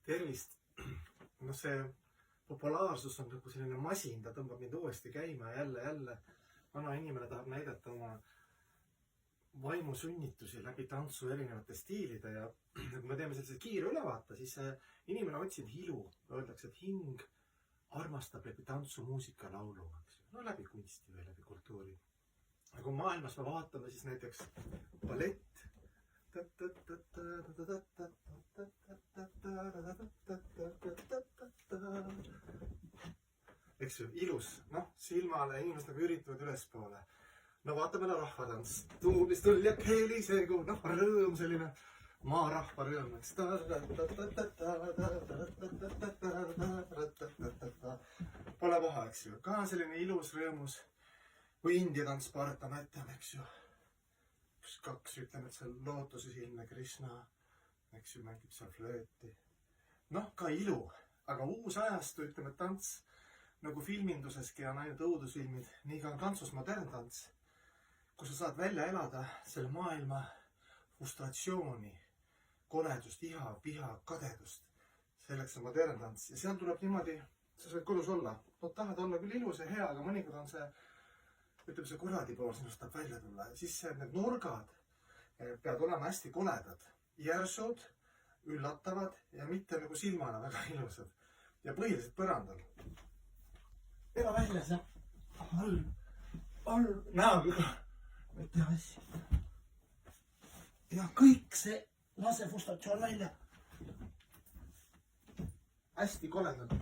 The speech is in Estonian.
Tervist. No see populaarsus on nagu selline masin, ta tõmbab mind uuesti käima ja jälle. Vana inimene tahab näidata oma vaimusunnitusi läbi tantsu erinevate stiilide ja kui me teeme sellise kiire ülevaate, siis inimene otsib ilu. Öeldakse, et hing armastab läbi tantsu, muusika, laulu. No läbi kunsti või läbi kultuuri. Ja kui maailmas me vaatame, siis näiteks ballett. Eks ju, ilus. Noh, silmale inimesed nagu üritavad ülespoole. No vaatame rahvatants. Tuubis tuljak helisegu. Noh, rõõm selline maarahva rõõm. Pole paha, eks ju. Ka selline ilus rõõmus. Kui India tants Bharatanatyam, eks ju. Kaks ütleme, et seal lootusesilne Krishna, eks ju, mängib seal flööti. Noh, ka ilu. Aga uus ajastu, ütleme, et tants, nagu filminduseski on ainult õudusfilmid, nii ka on tantsus modern tants, kus sa saad välja elada selle maailma frustratsiooni, koledust, iha, piha, kadedust. Selleks on modern tants. Ja seal tuleb niimoodi, sa saad kodus olla. No tahad olla küll ilus ja hea, aga mõnikord on see, ütleme, see kuradi pool sinust tahab välja tulla. Siis need nurgad peavad olema hästi koledad, järsud, üllatavad ja mitte nagu silmana väga ilusad. Ja põhiliselt põrandal. Ega välja see all näoga. Mitte asja. Ja kõik see lase frustratsioon välja. Hästi koledad.